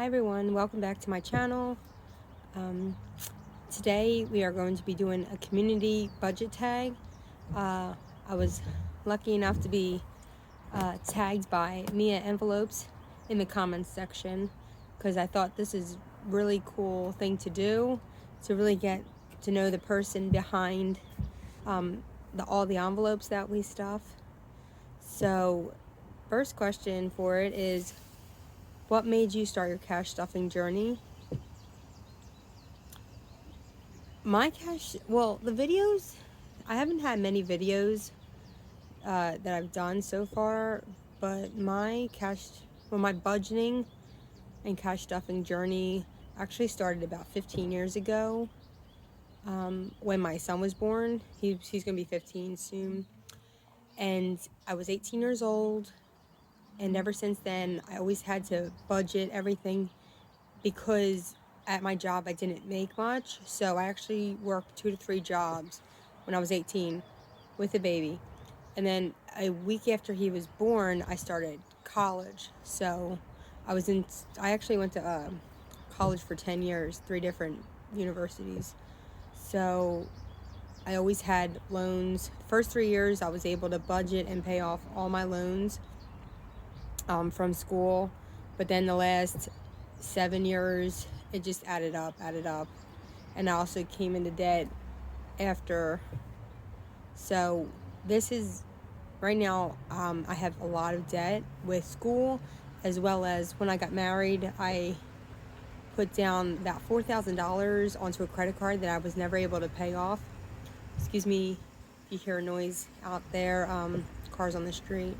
Hi everyone, welcome back to my channel. Um, Today we are going to be doing a community budget tag. I was lucky enough to be tagged by Mia Envelopes in the comments section because I thought this is really cool thing to do to really get to know the person behind all the envelopes that we stuff. So first question for it is, what made you start your cash stuffing journey? The videos, I haven't had many videos that I've done so far, but my budgeting and cash stuffing journey actually started about 15 years ago when my son was born. He's going to be 15 soon. And I was 18 years old. And ever since then, I always had to budget everything because at my job I didn't make much, so I actually worked 2 to 3 jobs when I was 18 with a baby. And then a week after he was born, I started college. So I actually went to college for 10 years, 3 different universities. So I always had loans. First 3 years I was able to budget and pay off all my loans from school, but then the last 7 years it just added up, and I also came into debt after. So this is right now. I have a lot of debt with school, as well as when I got married. I put down about $4,000 onto a credit card that I was never able to pay off. Excuse me if you hear a noise out there. Cars on the street.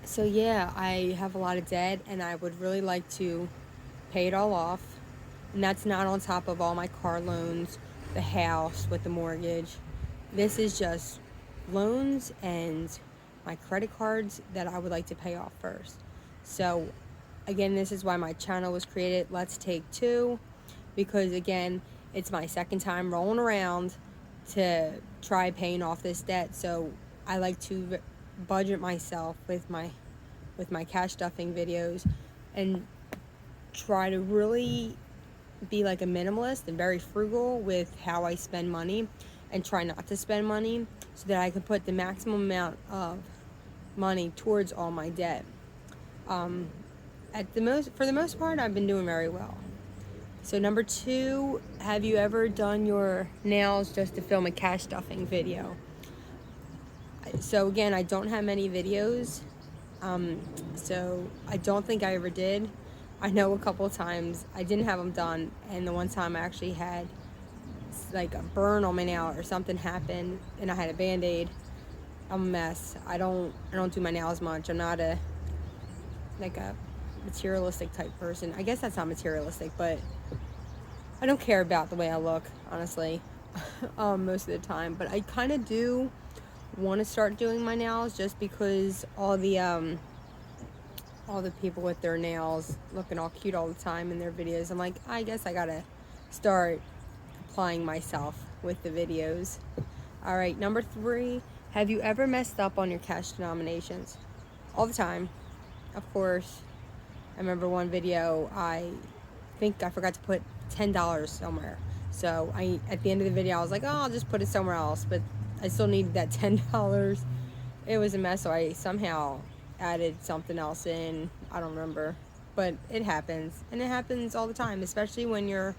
So yeah, I have a lot of debt and I would really like to pay it all off. And that's not on top of all my car loans, the house with the mortgage. This is just loans and my credit cards that I would like to pay off first. So again, this is why my channel was created, Let's Take Two, because again, it's my second time rolling around to try paying off this debt. So I like to budget myself with my cash stuffing videos and try to really be like a minimalist and very frugal with how I spend money, and try not to spend money so that I can put the maximum amount of money towards all my debt. For the most part, I've been doing very well. So number 2, have you ever done your nails just to film a cash stuffing video? So again, I don't have many videos, so I don't think I ever did. I know a couple of times I didn't have them done, and the one time I actually had like a burn on my nail or something happened, and I had a band-aid. I'm a mess. I don't do my nails much. I'm not a materialistic type person. I guess that's not materialistic, but I don't care about the way I look, honestly, most of the time. But I kind of do want to start doing my nails just because all the people with their nails looking all cute all the time in their videos. I'm like, I guess I gotta start applying myself with the videos. All right, number 3, have you ever messed up on your cash denominations? All the time, of course. I remember one video, I think I forgot to put $10 somewhere. So at the end of the video, I was like, oh, I'll just put it somewhere else. But I still needed that $10. It was a mess, so I somehow added something else in. I don't remember. But it happens. And it happens all the time, especially when you're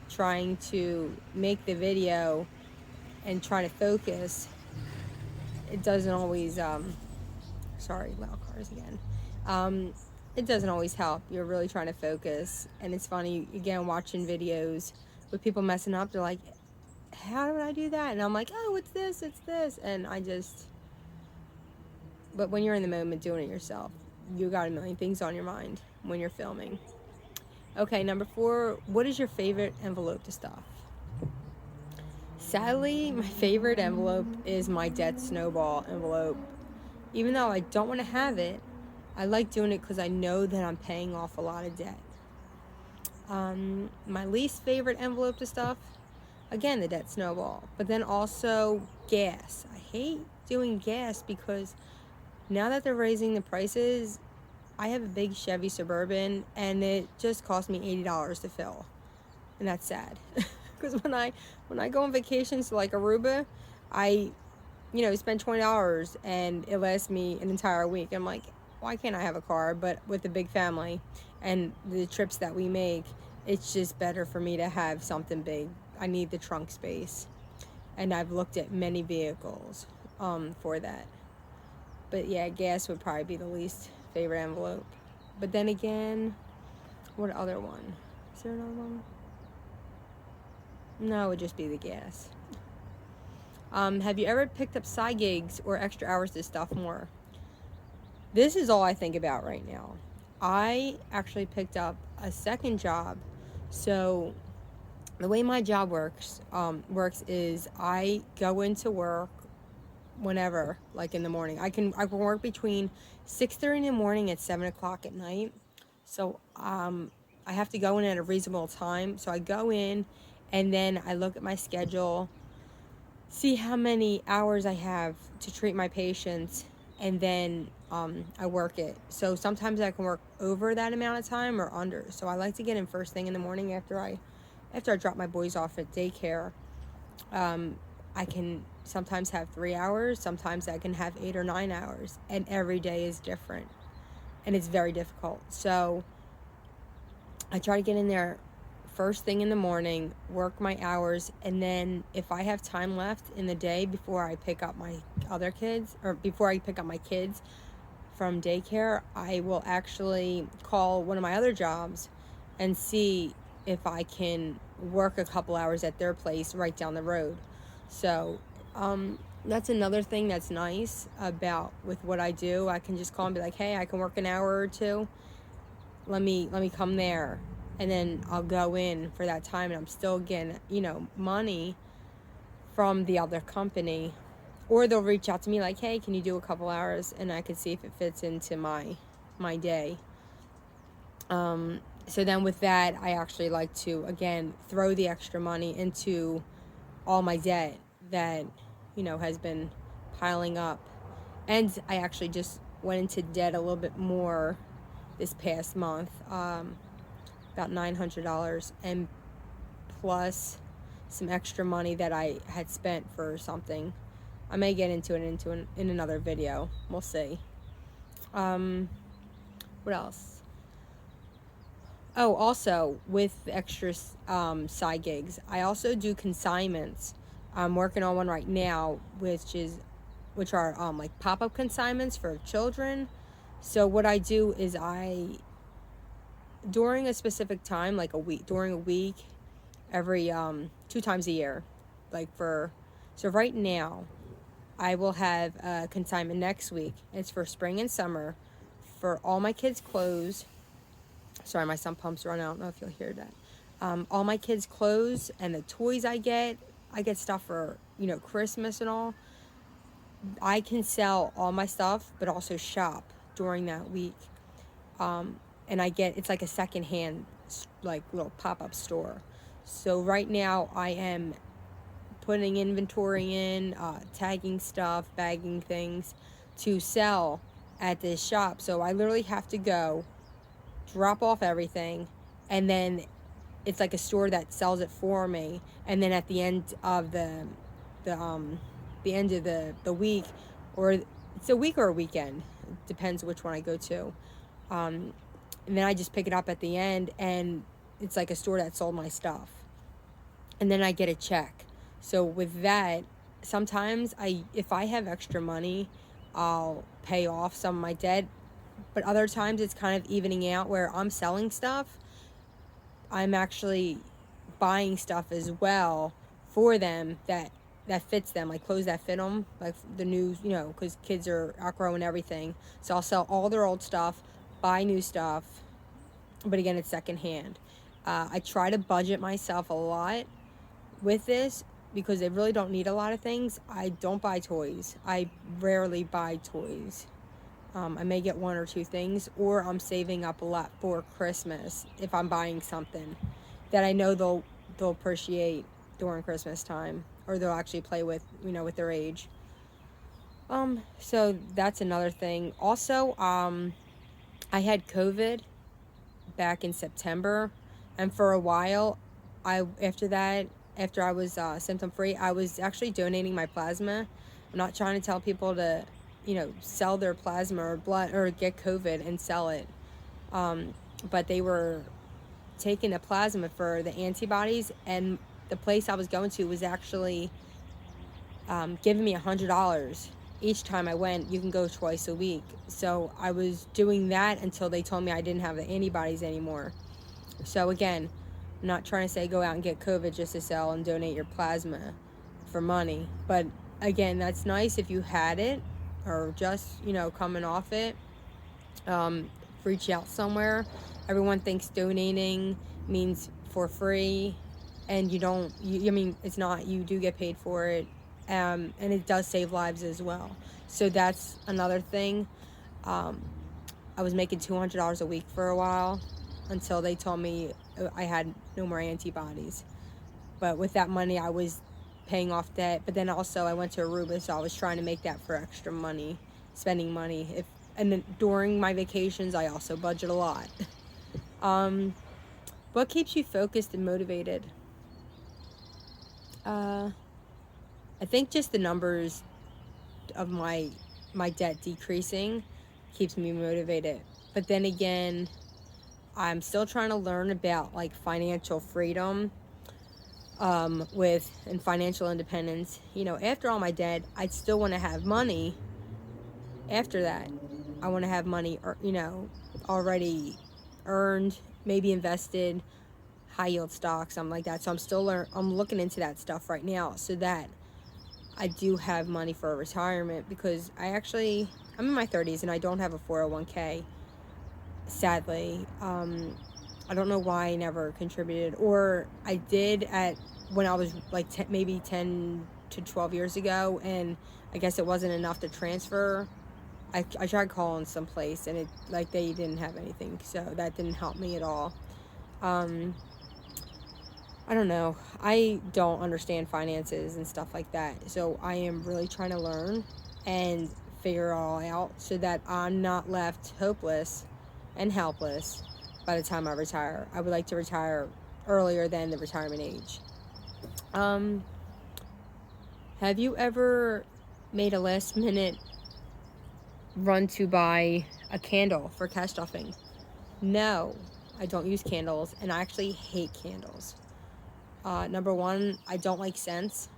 trying to make the video and try to focus. It doesn't always, sorry, loud cars again. It doesn't always help. You're really trying to focus. And it's funny, again, watching videos with people messing up. They're like, how did I do that? And I'm like, oh, it's this. And but when you're in the moment doing it yourself, you got a million things on your mind when you're filming. Okay, number 4, what is your favorite envelope to stuff? Sadly, my favorite envelope is my debt snowball envelope. Even though I don't want to have it, I like doing it because I know that I'm paying off a lot of debt. My least favorite envelope to stuff, again, the debt snowball, but then also gas. I hate doing gas because now that they're raising the prices, I have a big Chevy Suburban, and it just cost me $80 to fill, and that's sad. Because when I go on vacations to like Aruba, I spend $20 and it lasts me an entire week. I'm like, why can't I have a car? But with a big family and the trips that we make, it's just better for me to have something big. I need the trunk space, and I've looked at many vehicles for that. But yeah, gas would probably be the least favorite envelope. But then again, what other one? Is there another one? No, it would just be the gas. Have you ever picked up side gigs or extra hours to stuff more? This is all I think about right now. I actually picked up a second job. So the way my job works is I go into work whenever, like in the morning. I can work between 6:30 in the morning and 7 o'clock at night. So I have to go in at a reasonable time. So I go in, and then I look at my schedule, see how many hours I have to treat my patients, and then I work it. So sometimes I can work over that amount of time or under. So I like to get in first thing in the morning after I drop my boys off at daycare. I can sometimes have 3 hours, sometimes I can have 8 or 9 hours, and every day is different, and it's very difficult. So I try to get in there first thing in the morning, work my hours, and then if I have time left in the day before I pick up my other kids, or before I pick up my kids from daycare, I will actually call one of my other jobs and see if I can work a couple hours at their place right down the road. So that's another thing that's nice about with what I do. I can just call and be like, hey, I can work an hour or two. Let me come there, and then I'll go in for that time, and I'm still getting money from the other company. Or they'll reach out to me like, hey, can you do a couple hours, and I can see if it fits into my day. So then with that, I actually like to again throw the extra money into all my debt that has been piling up. And I actually just went into debt a little bit more this past month, about $900, and plus some extra money that I had spent for something. I may get into it in another video. We'll see. What else? Oh, also with extra side gigs, I also do consignments. I'm working on one right now, which are like pop-up consignments for children. So what I do is during a specific time, like during a week, every 2 times a year, so right now, I will have a consignment next week. It's for spring and summer, for all my kids' clothes. Sorry, my sump pump's running. I don't know if you'll hear that. All my kids' clothes and the toys I get stuff for Christmas and all. I can sell all my stuff, but also shop during that week. And it's like a secondhand, like little pop-up store. So right now I am putting inventory in, tagging stuff, bagging things to sell at this shop. So I literally have to go, drop off everything, and then it's like a store that sells it for me. And then at the end of the end of the week, or it's a week or a weekend, it depends which one I go to. And then I just pick it up at the end, and it's like a store that sold my stuff. And then I get a check. So with that, sometimes if I have extra money, I'll pay off some of my debt. But other times it's kind of evening out where I'm selling stuff. I'm actually buying stuff as well for them that fits them, like clothes that fit them, like the new, because kids are outgrowing everything. So I'll sell all their old stuff, buy new stuff, but again, it's secondhand. I try to budget myself a lot with this because they really don't need a lot of things. I don't buy toys. I rarely buy toys. I may get one or two things, or I'm saving up a lot for Christmas if I'm buying something that I know they'll appreciate during Christmas time, or they'll actually play with, with their age. So that's another thing. Also, I had COVID back in September, and for a while, after I was symptom free, I was actually donating my plasma. I'm not trying to tell people to, sell their plasma or blood or get COVID and sell it, but they were taking the plasma for the antibodies, and the place I was going to was actually giving me $100 each time I went. You can go twice a week. So I was doing that until they told me I didn't have the antibodies anymore. So again, I'm not trying to say go out and get COVID just to sell and donate your plasma for money. But again, that's nice if you had it or just, coming off it. Reach out somewhere. Everyone thinks donating means for free, and you don't. I mean, it's not. You do get paid for it, and it does save lives as well. So that's another thing. I was making $200 a week for a while until they told me I had no more antibodies. But with that money, I was paying off debt. But then also I went to Aruba, so I was trying to make that for extra money, spending money. And then during my vacations, I also budget a lot. What keeps you focused and motivated? I think just the numbers of my debt decreasing keeps me motivated. But then again, I'm still trying to learn about like financial freedom, and financial independence. After all my debt, I'd still want to have money. After that, I want to have money, already earned, maybe invested, high yield stocks, something like that. So I'm looking into that stuff right now so that I do have money for a retirement, because I'm in my 30s and I don't have a 401k, sadly. I don't know why I never contributed, or I did when I was like maybe 10 to 12 years ago, and I guess it wasn't enough to transfer. I tried calling someplace and they didn't have anything, so that didn't help me at all. I don't know. I don't understand finances and stuff like that, so I am really trying to learn and figure it all out so that I'm not left hopeless and helpless by the time I retire. I would like to retire earlier than the retirement age. Have you ever made a last minute run to buy a candle for cash stuffing? No, I don't use candles, and I actually hate candles. Number one, I don't like scents.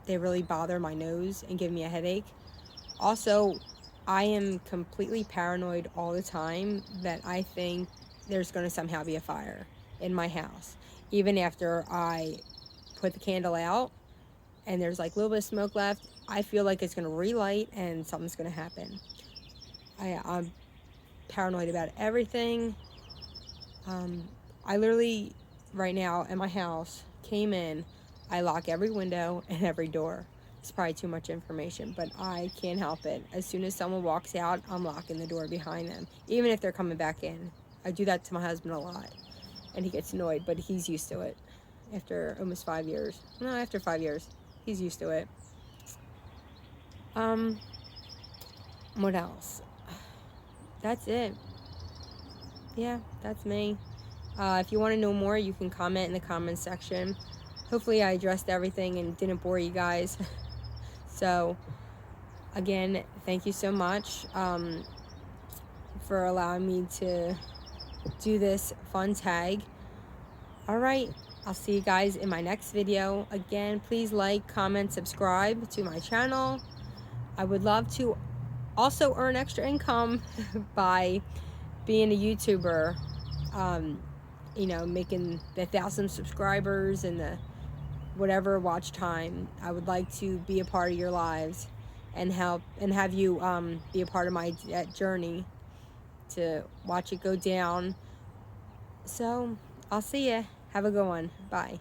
They really bother my nose and give me a headache. Also, I am completely paranoid all the time that I think there's going to somehow be a fire in my house. Even after I put the candle out and there's like a little bit of smoke left, I feel like it's going to relight and something's going to happen. I'm paranoid about everything. I literally, right now at my house, came in, I lock every window and every door. It's probably too much information, but I can't help it. As soon as someone walks out, I'm locking the door behind them, even if they're coming back in. I do that to my husband a lot, and he gets annoyed, but he's used to it after almost 5 years. No, after 5 years, he's used to it. What else? That's it. Yeah, that's me. If you want to know more, you can comment in the comments section. Hopefully I addressed everything and didn't bore you guys. So, again, thank you so much for allowing me to do this fun tag. Alright, I'll see you guys in my next video. Again, please like, comment, subscribe to my channel. I would love to also earn extra income by being a YouTuber. Making the 1,000 subscribers and the whatever watch time. I would like to be a part of your lives and help and have you be a part of my journey to watch it go down. So I'll see ya. Have a good one. Bye.